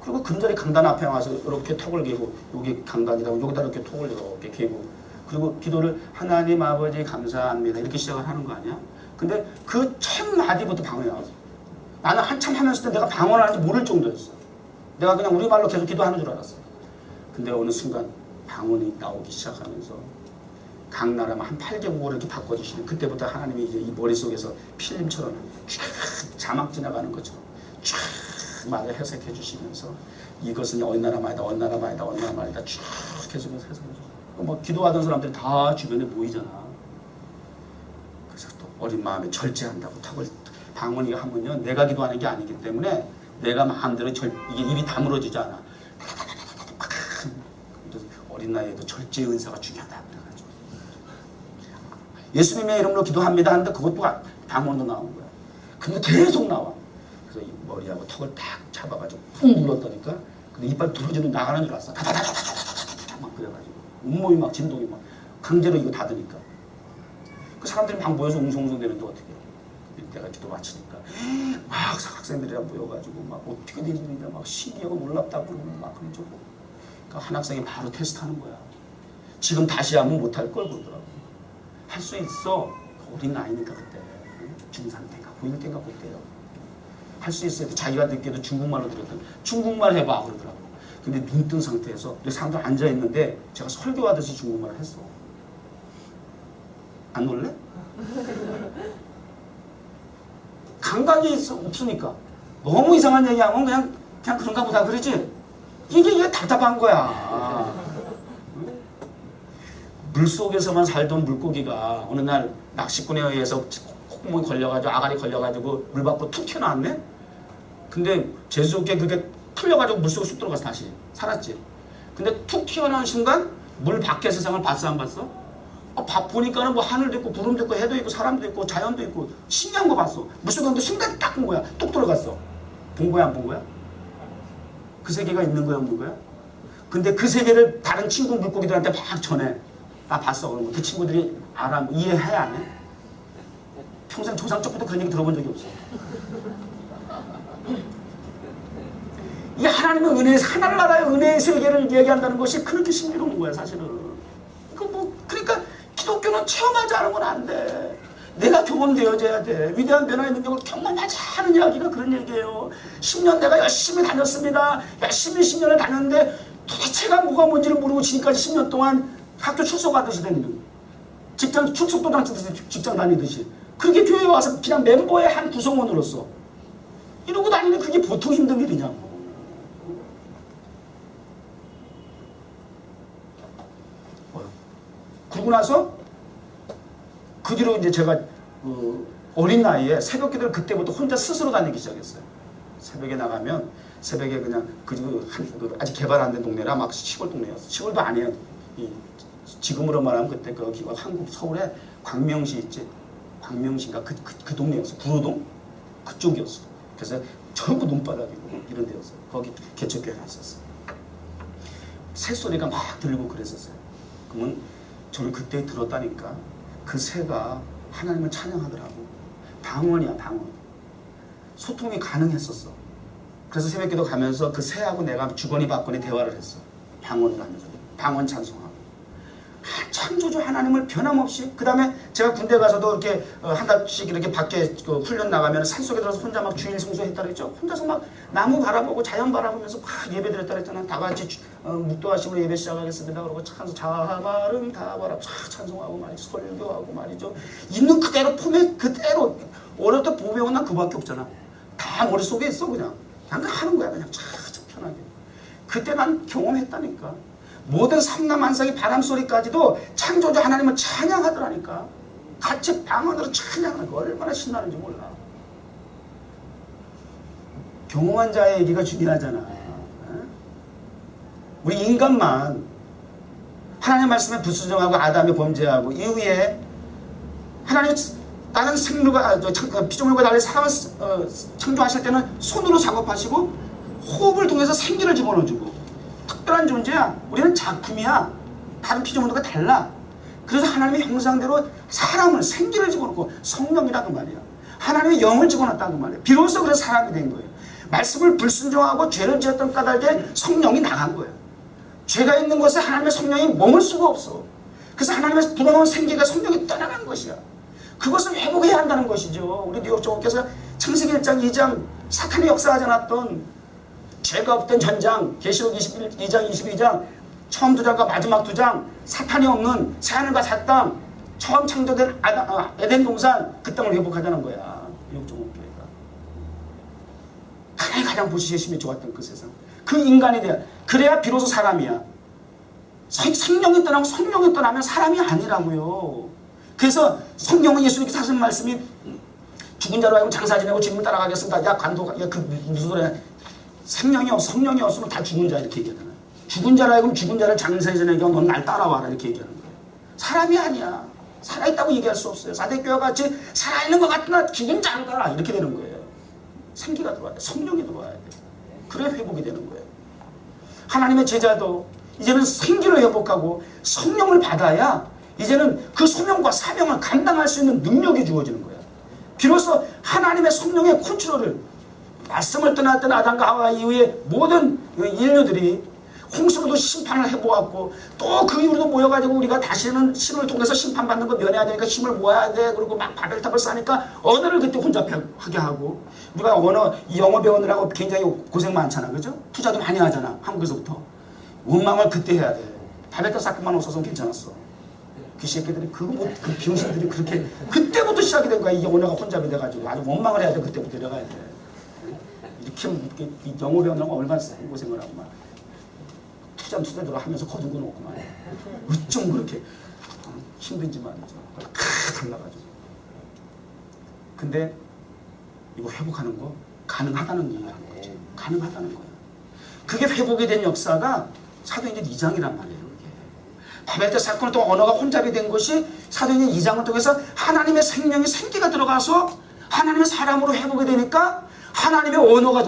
그리고 금자리 강단 앞에 와서 이렇게 턱을 개고 여기 강단이라고 여기다 이렇게 턱을 이렇게 개고 그리고 기도를 하나님 아버지 감사합니다 이렇게 시작을 하는 거 아니야? 근데 그 첫 마디부터 방언이 나왔어. 나는 한참 하면서 내가 방언하는지 모를 정도였어. 내가 그냥 우리말로 계속 기도하는 줄 알았어. 근데 어느 순간 방언이 나오기 시작하면서 각 나라만 한 8개국어로 이렇게 바꿔주시는, 그때부터 하나님이 이제 이 머릿속에서 필름처럼 쫙 자막 지나가는 것처럼 쫙 말을 해석해 주시면서 이것은 어느 나라 말이다, 어느 나라 말이다, 어느 나라 말이다 쭉 계속해서 해석해 주시고, 뭐 기도하던 사람들이 다 주변에 모이잖아. 그래서 또 어린 마음에 절제한다고 턱을, 방언이 하면요 내가 기도하는 게 아니기 때문에 내가 마음대로 이게 입이 다물어지지 않아. 그래서 어린 나이에도 절제의 은사가 중요하다 그래가지고 예수님의 이름으로 기도합니다 하는데 그것도 방언도 나온 거야. 근데 계속 나와. 그래서 이 머리하고 턱을 딱 잡아가지고 푹 눌렀다니까. 근데 이빨 두러지면 나가는 줄 알았어. 다다다다다다다다다 막 그래가지고 온몸이 막 진동이 막 강제로 이거 닫으니까 그 사람들이 막 모여서 웅성웅성 되는데 어떻게 해. 내가 기도 마치니까 막 학생들이랑 모여가지고 막 어떻게 된 일이냐 막 신기하고 놀랍다고 그러고 막 그러고. 그러니까 한 학생이 바로 테스트하는 거야. 지금 다시 하면 못할 걸 그러더라고. 할 수 있어. 어린 나이니까 그때 중3 때인가 고1 때인가 그때요. 할 수 있어요. 자기가 듣기에도 중국말로 들었던 중국말 해봐 그러더라고. 근데 눈 뜬 상태에서 사람들 앉아 있는데 제가 설교하듯이 중국말을 했어. 안 놀래? 감각이 없으니까 너무 이상한 얘기하면 그냥 그런가 보다 그러지. 이게 답답한 거야. 물속에서만 살던 물고기가 어느 날 낚시꾼에 의해서 콧구멍이 걸려가지고 아가리 걸려가지고 물 밖으로 툭 튀어나왔네. 근데 재수없게 그게 풀려가지고 물속에 쑥 들어가서 다시 살았지. 근데 툭 튀어나온 순간 물 밖의 세상을 봤어 안 봤어? 보니까는 뭐 하늘도 있고 구름도 있고 해도 있고 사람도 있고 자연도 있고 신기한 거 봤어. 물속에 있는데 순간 딱 본 거야. 뚝 들어갔어. 본 거야 안 본 거야? 그 세계가 있는 거야 없는 거야? 근데 그 세계를 다른 친구 물고기들한테 막 전해. 나 봤어 그러면 그 친구들이 알아 뭐 이해해 안 해? 평생 조상 쪽부터 그런 얘기 들어본 적이 없어. 이 하나님의 은혜, 하늘나라의 은혜의 세계를 얘기한다는 것이 그렇게 신비로운 거야 사실은. 그러니까 기독교는 체험하지 않으면 안 돼. 내가 경험되어져야 돼. 위대한 변화의 능력을 경험하지 않은 이야기가 그런 얘기예요. 10년 내가 열심히 다녔습니다. 열심히 10년을 다녔는데 도대체가 뭐가 뭔지를 모르고 지금까지 10년 동안 학교 출석하듯이 다니는, 직장 출석도 다니듯이 직장 다니듯이 그렇게 교회에 와서 그냥 멤버의 한 구성원으로서 이러고 다니는 그게 보통 힘든 일이냐고. 그러고 나서 그 뒤로 이제 제가 어린 나이에 새벽 기도를 그때부터 혼자 스스로 다니기 시작했어요. 새벽에 나가면 새벽에 그냥 아직 개발 안 된 동네라 막 시골 동네였어. 시골도 아니에요. 지금으로 말하면 그때 거기가 한국 서울에 광명시 있지. 광명시인가 그 동네였어. 구로동 그쪽이었어. 그래서 전부 눈바닥이고 이런 데였어요. 거기 개척교회가 있었어. 새소리가 막 들리고 그랬었어요. 그러면 저는 그때 들었다니까 그 새가 하나님을 찬양하더라고. 방언이야 방언. 소통이 가능했었어. 그래서 새벽기도 가면서 그 새하고 내가 주거니 받거니 대화를 했어. 방언을 하면서 방언 찬송하고 창조주 하나님을 변함없이. 그 다음에 제가 군대 가서도 이렇게 한 달씩 이렇게 밖에 훈련 나가면 산속에 들어서 혼자 막 주일 성수했다 그랬죠. 혼자서 막 나무 바라보고 자연 바라보면서 막 예배 드렸다 그랬잖아. 다 같이 묵도하심으로 예배 시작하겠습니다. 그러고 찬송 자발은 다 바라 찬송하고 말이죠. 설교하고 말이죠. 있는 그대로 폼에 그대로. 어릴 때 보배운 난 그밖에 없잖아. 다 머릿속에 있어 그냥 하는 거야 그냥 참 편하게. 그때 난 경험했다니까. 모든 삼라만상의 바람소리까지도 창조주 하나님을 찬양하더라니까. 같이 방언으로 찬양하는 거 얼마나 신나는지 몰라. 경험한 자의 얘기가 중요하잖아. 우리 인간만 하나님의 말씀에 불순종하고 아담이 범죄하고 이후에 하나님 다른 생물과 피조물과 달리 사람을 창조하실 때는 손으로 작업하시고 호흡을 통해서 생기를 집어넣어주고 특별한 존재야. 우리는 작품이야. 다른 피조물들과 달라. 그래서 하나님의 형상대로 사람을 생기를 집어넣고 성령이라고 말이야. 하나님의 영을 집어넣었다고 말이야. 비로소 그래서 사람이 된 거예요. 말씀을 불순종하고 죄를 지었던 까닭에 성령이 나간 거예요. 죄가 있는 곳에 하나님의 성령이 머물 수가 없어. 그래서 하나님의 불어넣은 생기가 성령이 떠나간 것이야. 그것을 회복해야 한다는 것이죠. 우리 뉴욕 정원께서 창세기 1장 2장 사탄이 역사하지 않았던 죄가 없던 전장, 계시록 22장 22장 처음 2장과 마지막 2장, 사탄이 없는 새하늘과 새 땅, 처음 창조된 에덴 동산, 그 땅을 회복하자는 거야. 영종교회가. 하나님 가장 보시기에 심히 좋았던 그 세상. 그 인간에 대한, 그래야 비로소 사람이야. 생명이 떠나고 성령이 떠나면 사람이 아니라고요. 그래서 성경은 예수님께서 하신 말씀이 죽은 자로 하여금 장사 지내고 주님을 따라가겠습니다. 야 관도가, 야 그 무슨 소리야. 생명이 성령이 없으면 다 죽은 자 이렇게 얘기하잖아. 죽은 자로 하여금 죽은 자를 장사 지내게 넌 날 따라와라 이렇게 얘기하는 거예요. 사람이 아니야. 살아있다고 얘기할 수 없어요. 사대교와 같이 살아있는 것 같으나 죽은 자인가 이렇게 되는 거예요. 생기가 들어와야 돼. 성령이 들어와야 돼. 그래 회복이 되는 거예요. 하나님의 제자도 이제는 생기를 회복하고 성령을 받아야 이제는 그 소명과 사명을 감당할 수 있는 능력이 주어지는 거예요. 비로소 하나님의 성령의 컨트롤을, 말씀을 떠났던 아담과 하와 이후에 모든 인류들이 홍수로도 심판을 해보았고 또 그 이후로도 모여가지고 우리가 다시는 신을 통해서 심판받는 거 면해야 되니까 힘을 모아야 돼. 그리고 막 바벨탑을 쌓으니까 언어를 그때 혼잡하게 하고, 우리가 언어 영어 배우느라고 굉장히 고생 많잖아. 그죠? 투자도 많이 하잖아. 한국에서부터. 원망을 그때 해야 돼. 바벨탑 쌓기만 없어서는 괜찮았어. 그 새끼들이 그 병신들이 그렇게 그때부터 시작이 된 거야. 이게 언어가 혼잡이 돼가지고 아주 원망을 해야 돼. 그때부터 내려가야 돼. 이렇게 영어 배우느라고 얼마나 고생을 하고 막 투자들어 하면서 거두고 놓고만 어쩜 그렇게 힘든지 말이죠. 달라가지고. 근데 이거 회복하는 거 가능하다는 얘기를 하는 거죠. 가능하다는 거야. 그게 회복이 된 역사가 사도행전 2장이란 말이에요. 바벨탑 사건을 통해 언어가 혼잡이 된 것이 사도행전 2장을 통해서 하나님의 생명이 생기가 들어가서 하나님의 사람으로 회복이 되니까 하나님의 언어가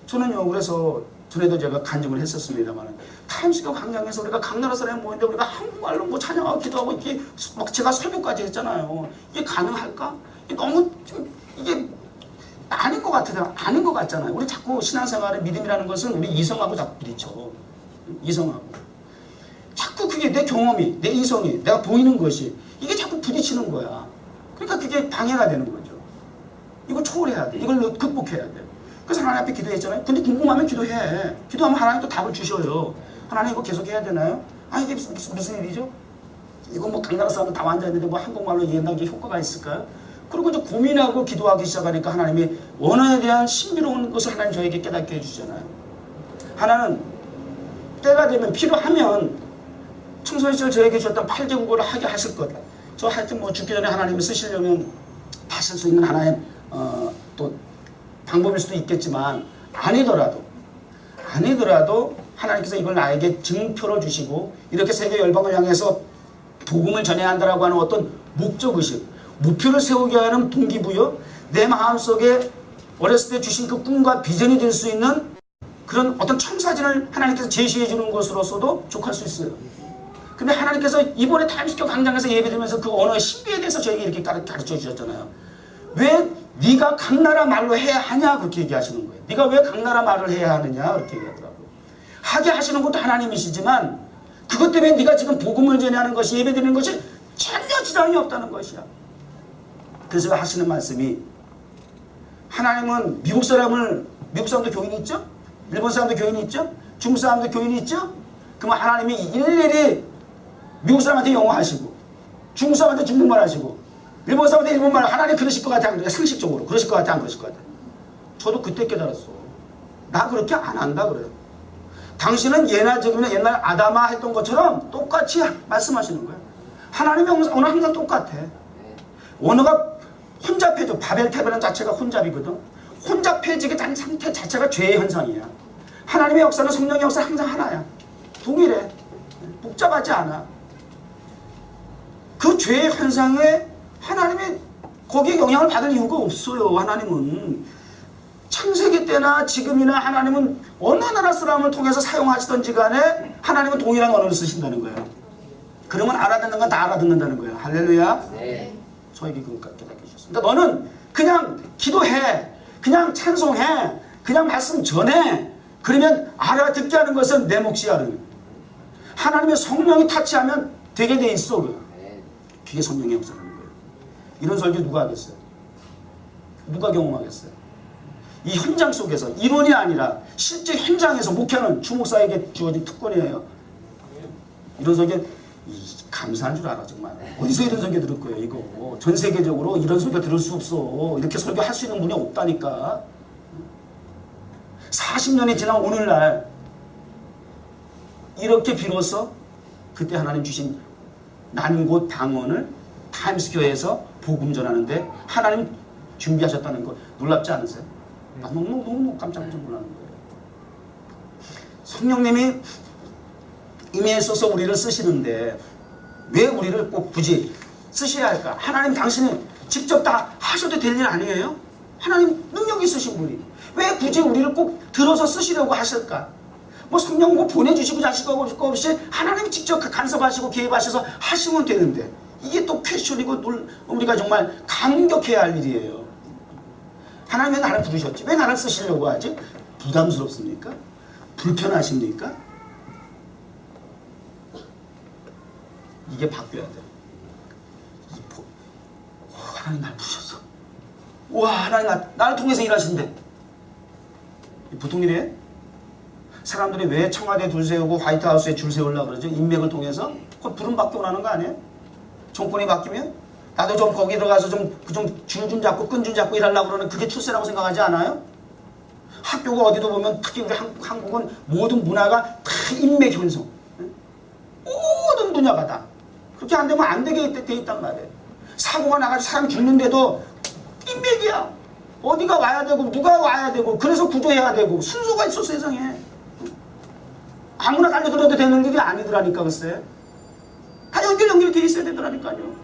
저는요, 그래서 전에도 제가 간증을 했었습니다만 타임스퀘어 광장에서 우리가 강나라 사람이 모이는데 우리가 한국말로 뭐 찬양하고 기도하고 이렇게 막 제가 설교까지 했잖아요. 이게 가능할까? 이게 너무 좀 이게 아닌 것 같아요. 아닌 것 같잖아요. 우리 자꾸 신앙생활의 믿음이라는 것은 우리 이성하고 자꾸 부딪혀. 이성하고. 자꾸 그게 내 경험이, 내 이성이, 내가 보이는 것이 이게 자꾸 부딪히는 거야. 그러니까 그게 방해가 되는 거죠. 이걸 초월해야 돼. 이걸 극복해야 돼. 그래서 하나님 앞에 기도했잖아요. 근데 궁금하면 기도해. 기도하면 하나님 또 답을 주셔요. 하나님 이거 계속 해야 되나요? 아 이게 무슨 일이죠? 이거 뭐 강나라 사람들 다 앉아있는데 뭐 한국말로 얘기한다는 게 효과가 있을까요? 그리고 이제 고민하고 기도하기 시작하니까 하나님이 언어에 대한 신비로운 것을 하나님 저에게 깨닫게 해주잖아요. 하나는 때가 되면 필요하면 청소년 시절 저에게 주셨던 8제국어를 하게 하실 것. 저 하여튼 뭐 죽기 전에 하나님이 쓰시려면 하실 수 있는 하나의 또 방법일 수도 있겠지만 아니더라도 하나님께서 이걸 나에게 증표로 주시고 이렇게 세계 열방을 향해서 복음을 전해야 한다라고 하는 어떤 목적의식, 목표를 세우게 하는 동기부여, 내 마음속에 어렸을 때 주신 그 꿈과 비전이 될 수 있는 그런 어떤 청사진을 하나님께서 제시해 주는 것으로서도 족할 수 있어요. 근데 하나님께서 이번에 타임스퀘어 광장에서 예배드리면서 그 언어의 신비에 대해서 저에게 이렇게 가르쳐 주셨잖아요. 왜 네가 강나라 말로 해야 하냐 그렇게 얘기하시는 거예요. 네가 왜 강나라 말을 해야 하느냐 그렇게 얘기하더라고요. 하게 하시는 것도 하나님이시지만 그것 때문에 네가 지금 복음을 전하는 것이 예배드리는 것이 전혀 지장이 없다는 것이야. 그래서 하시는 말씀이 하나님은 미국 사람도 교인이 있죠? 일본 사람도 교인이 있죠? 중국 사람도 교인이 있죠? 그러면 하나님이 일일이 미국 사람한테 영어 하시고 중국 사람한테 중국말 하시고 일본 사람한테 일본말 하나님 그러실 것 같아 안 그래? 상식적으로 그러실 것 같아 안 그러실 것 같아? 저도 그때 깨달았어. 나 그렇게 안 한다 그래요. 당신은 옛날 아담아 했던 것처럼 똑같이 말씀하시는 거예요. 하나님의 언어는 항상 똑같아. 언어가 혼잡해져. 바벨탑이라는 자체가 혼잡이거든. 혼잡해지게 된 상태 자체가 죄의 현상이야. 하나님의 역사는 성령의 역사는 항상 하나야. 동일해. 복잡하지 않아. 그 죄의 현상에 하나님이 거기에 영향을 받을 이유가 없어요. 하나님은 창세기 때나 지금이나 하나님은 어느 나라 사람을 통해서 사용하시던지 간에 하나님은 동일한 언어를 쓰신다는 거예요. 그러면 알아듣는 건 다 알아듣는다는 거예요. 할렐루야. 네. 저에게 그걸 깨닫게 해주셨습니다. 너는 그냥 기도해, 그냥 찬송해, 그냥 말씀 전해. 그러면 알아듣게 하는 것은 내 몫이야. 하나님의 성령이 타치하면 되게 돼 있어. 그게 성령의 역사라는 거예요. 이런 설교 누가 하겠어요? 누가 경험하겠어요? 이 현장 속에서 이론이 아니라 실제 현장에서 목회하는 주목사에게 주어진 특권이에요. 이런 설교 감사한 줄 알아 정말. 어디서 이런 설교 들을 거예요 이거. 전 세계적으로 이런 설교 들을 수 없어. 이렇게 설교할 수 있는 분이 없다니까. 40년이 지난 오늘날 이렇게 비로소 그때 하나님 주신 난곳 방언을 타임스퀘어에서 복음 전하는데 하나님 준비하셨다는 거 놀랍지 않으세요? 너무 깜짝 놀라는 거예요. 성령님이 임해있어서 우리를 쓰시는데 왜 우리를 꼭 굳이 쓰셔야 할까? 하나님 당신은 직접 다 하셔도 될 일 아니에요? 하나님 능력 있으신 분이 왜 굳이 우리를 꼭 들어서 쓰시려고 하실까? 뭐 성령 뭐 보내주시고 자식 거 없이 하나님이 직접 간섭하시고 개입하셔서 하시면 되는데 이게 또 퀘스천이고 우리가 정말 감격해야 할 일이에요. 하나님 왜 나를 부르셨지? 왜 나를 쓰시려고 하지? 부담스럽습니까? 불편하십니까? 이게 바뀌어야 돼요. 하나님 나를 부르셨어. 와 하나님 나를 통해서 일하신대. 보통 일이에요? 사람들이 왜 청와대 줄 세우고 화이트하우스에 줄 세우려고 그러죠? 인맥을 통해서? 그건 부름 받기 원하는 거 아니에요? 정권이 바뀌면? 나도 좀 거기 들어가서 좀 줄 좀 잡고 끈 좀 잡고 일하려고 그러는 그게 출세라고 생각하지 않아요? 학교가 어디도 보면 특히 우리 한국은 모든 문화가 다 인맥 형성. 모든 분야가 다. 그렇게 안 되면 안 되게 돼 있단 말이에요. 사고가 나가지고 사람 죽는데도 인맥이야. 어디가 와야 되고 누가 와야 되고 그래서 구조해야 되고 순서가 있어 세상에. 아무나 달려들어도 되는 일이 아니더라니까 글쎄. 다 연결 돼 있어야 되더라니까요.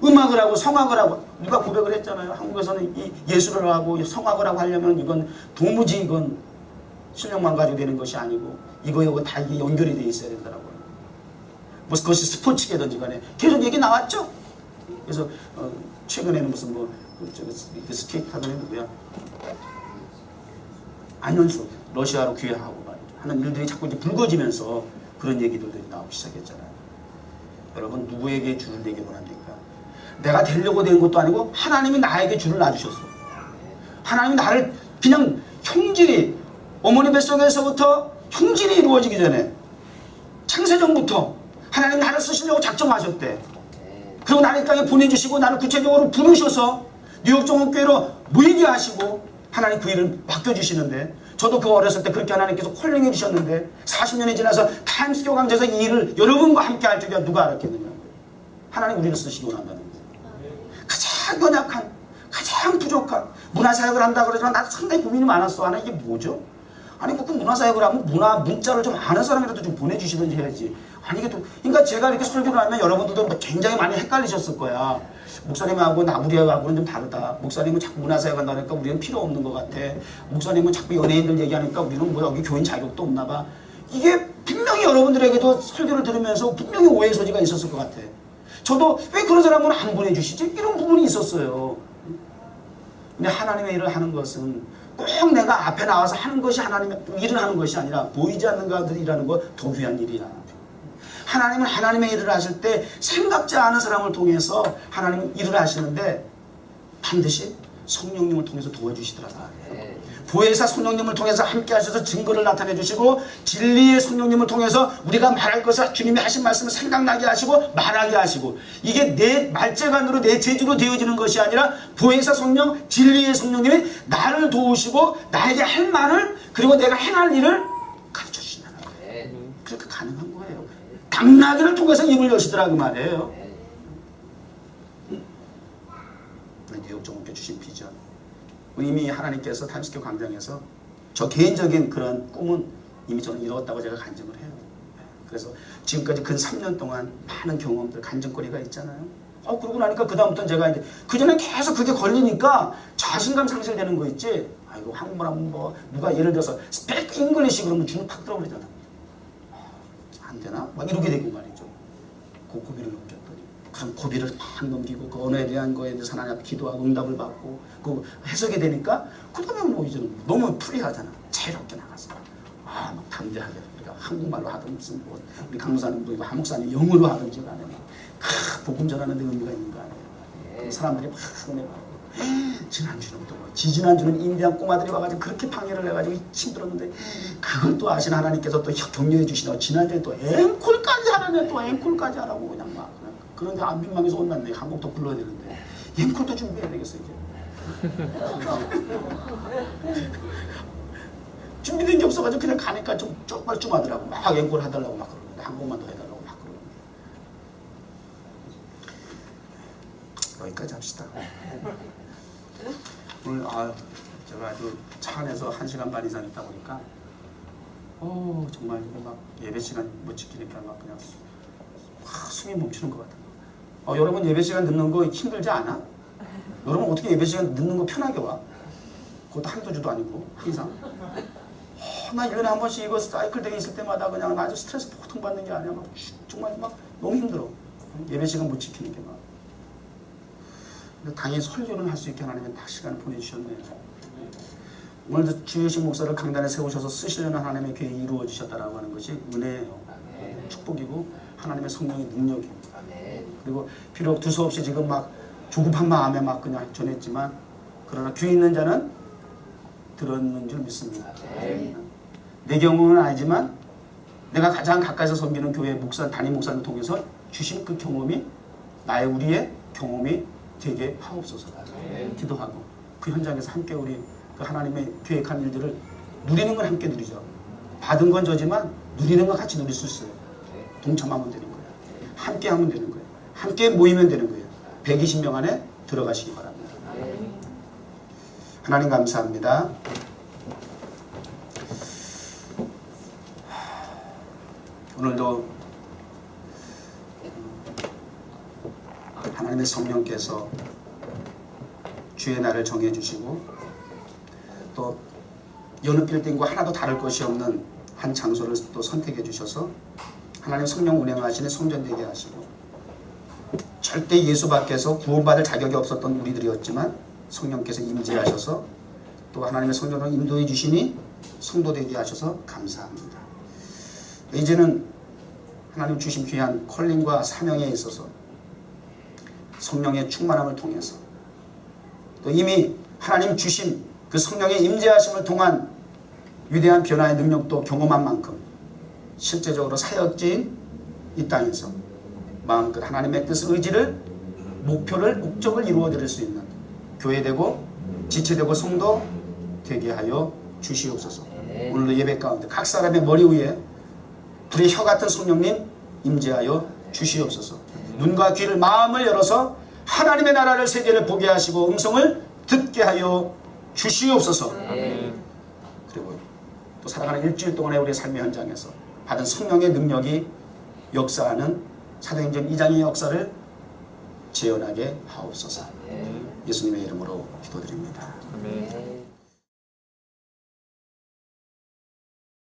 음악을 하고 성악을 하고 누가 고백을 했잖아요. 한국에서는 이 예술을 하고 성악을 하고 하려면 이건 도무지 이건 실력만 가지고 되는 것이 아니고 이거 다 이게 연결이 돼 있어야 된다라고요. 뭐 그것이 스포츠계든지 간에 계속 얘기 나왔죠. 그래서 최근에는 무슨 뭐 스케이트 하던 애 누구야? 안현수 러시아로 귀화하고 말이죠. 하는 일들이 자꾸 이제 불거지면서 그런 얘기들도 나오기 시작했잖아요. 여러분 누구에게 줄을 내게 원합니까? 내가 되려고 된 것도 아니고 하나님이 나에게 줄을 놔주셨어. 하나님이 나를 그냥 형질이 어머니 뱃속에서부터 형질이 이루어지기 전에 창세전부터 하나님 나를 쓰시려고 작정하셨대. 그리고 나를 이 땅에 보내주시고 나를 구체적으로 부르셔서 뉴욕 종합교회로 모이게 하시고 하나님 그 일을 맡겨주시는데 저도 그 어렸을 때 그렇게 하나님께서 콜링해 주셨는데 40년이 지나서 타임스퀘어 강좌에서 이 일을 여러분과 함께 할 줄이야 누가 알았겠느냐. 하나님 우리를 쓰시기 원한다는 거예요. 가장 연약한 가장 부족한 문화사역을 한다고 그러지만 나도 상당히 고민이 많았어. 아니 이게 뭐죠? 아니 그 문화사역을 하면 문자를 좀 아는 사람이라도 좀 보내주시든지 해야지. 아니 이게 또 그러니까 제가 이렇게 설교를 하면 여러분들도 굉장히 많이 헷갈리셨을 거야. 목사님하고 우리하고는 좀 다르다. 목사님은 자꾸 문화사역 한다 그러니까 우리는 필요 없는 것 같아. 목사님은 자꾸 연예인들 얘기하니까 우리는 뭐 여기 교인 자격도 없나 봐. 이게 분명히 여러분들에게도 설교를 들으면서 분명히 오해의 소지가 있었을 것 같아. 저도 왜 그런 사람은 안 보내주시지? 이런 부분이 있었어요. 근데 하나님의 일을 하는 것은 꼭 내가 앞에 나와서 하는 것이 하나님의 일을 하는 것이 아니라 보이지 않는 가들 일하는 거 더 귀한 일이야. 하나님은 하나님의 일을 하실 때 생각지 않은 사람을 통해서 하나님은 일을 하시는데 반드시 성령님을 통해서 도와주시더라. 보혜사 성령님을 통해서 함께 하셔서 증거를 나타내 주시고 진리의 성령님을 통해서 우리가 말할 것을 주님이 하신 말씀을 생각나게 하시고 말하게 하시고 이게 내 말재간으로 내 재주로 되어지는 것이 아니라 보혜사 성령 진리의 성령님이 나를 도우시고 나에게 할 말을 그리고 내가 행할 일을 가르쳐 주신다는 거예요. 그렇게 가능한 거예요. 당나귀를 통해서 입을 여시더라 그 말이에요. 뉴욕 정부께 주신 비전 이미 하나님께서 타임스퀘어 광장에서 저 개인적인 그런 꿈은 이미 저는 이루었다고 제가 간증을 해요. 그래서 지금까지 근 3년 동안 많은 경험들 간증거리가 있잖아요. 그러고 나니까 그 다음부터는 제가 이제 그전에 계속 그게 걸리니까 자신감 상실되는 거 있지. 아이고 한국말 하면 뭐 누가 예를 들어서 스펙 잉글리시 그러면 주눅 팍 들어버리잖아. 안 되나? 막 이렇게 되고 말이죠. 그 고비를 넘겼더니 그럼 고비를 막 넘기고 그 언어에 대한 거에 대해서 하나님 앞에 기도하고 응답을 받고 그 해석이 되니까 그 다음에 뭐 이제 너무 프리하잖아. 자유롭게 나가서 막 담대하게 우리가 한국말로 하든 무슨 뭐 우리 강무사님도 이거 한목사님 영어로 하든지 간에 복음 전하는 데 의미가 있는 거 아니에요. 사람들이 막 은혜 받고 지난주는 또 뭐, 지지난주는 인디안 꼬마들이 와가지고 그렇게 방해를 해가지고 힘들었는데 그걸 또 아신 하나님께서 또 격려해 주시나 지난주에 또 앵콜까지 하라네. 또 앵콜까지 하라고 그냥 막. 그런데 안 민망해서 혼났네. 한 곡 더 불러야 되는데 앵콜도 준비해야 되겠어 이제. 준비된 게 없어가지고 그냥 가니까 좀 쪽발좀하더라고. 막 앵콜 해달라고 막 그러는데 한 곡만 더 해달라고 막 그러는데 여기까지 합시다. 오늘 제가 아주 차 안에서 1시간 반 이상 있다 보니까 정말 막 예배 시간 못 지키니까 막 그냥 숨이 멈추는 것 같아요. 여러분 예배 시간 늦는 거 힘들지 않아? 여러분 어떻게 예배 시간 늦는 거 편하게 와? 그것도 한두 주도 아니고 항상. 나 1년에 한 번씩 이거 사이클 대회 있을 때마다 그냥 아주 스트레스 보통 받는 게 아니야. 막 정말 막 너무 힘들어. 예배 시간 못 지키는 게 막. 근데 당연히 설교는 할 수 있게 하나님은 다 시간을 보내주셨네요. 오늘도 주유식 목사를 강단에 세우셔서 쓰시려는 하나님의 계획이 이루어지셨다라고 하는 것이 은혜예요. 축복이고 하나님의 성령의 능력이고. 그리고 비록 두서없이 지금 막 조급한 마음에 막 그냥 전했지만 그러나 귀 있는 자는 들었는 줄 믿습니다. 내 경험은 아니지만 내가 가장 가까이서 섬기는 교회 목사, 담임 목사를 통해서 주신 그 경험이 우리의 경험이 되게 하옵소서. 기도하고 그 현장에서 함께 우리 그 하나님의 계획한 일들을 누리는 건 함께 누리죠. 받은 건 저지만 누리는 건 같이 누릴 수 있어요. 동참하면 되는 거예요. 함께 하면 되는 거예요. 함께 모이면 되는 거예요. 120명 안에 들어가시기 바랍니다. 하나님 감사합니다. 오늘도 하나님의 성령께서 주의 날을 정해주시고 또 여느 빌딩과 하나도 다를 것이 없는 한 장소를 또 선택해 주셔서 하나님 성령 운행하시는 성전되게 하시고 절대 예수 밖에서 구원받을 자격이 없었던 우리들이었지만 성령께서 임재하셔서 또 하나님의 성전으로 인도해 주시니 성도되게 하셔서 감사합니다. 이제는 하나님 주신 귀한 콜링과 사명에 있어서 성령의 충만함을 통해서 또 이미 하나님 주신 그 성령의 임재하심을 통한 위대한 변화의 능력도 경험한 만큼 실제적으로 사역지인 이 땅에서 마음껏 하나님의 뜻 의지를 목표를 목적을 이루어 드릴 수 있는 교회되고 지체되고 성도 되게 하여 주시옵소서. 오늘도 예배 가운데 각 사람의 머리 위에 불의 혀 같은 성령님 임재하여 주시옵소서. 눈과 귀를 마음을 열어서 하나님의 나라를 세계를 보게 하시고 음성을 듣게 하여 주시옵소서. 그리고 또 살아가는 일주일 동안의 우리의 삶의 현장에서 받은 성령의 능력이 역사하는 사도행전 2장의 역사를 재현하게 하옵소서. 예수님의 이름으로 기도드립니다. 아멘.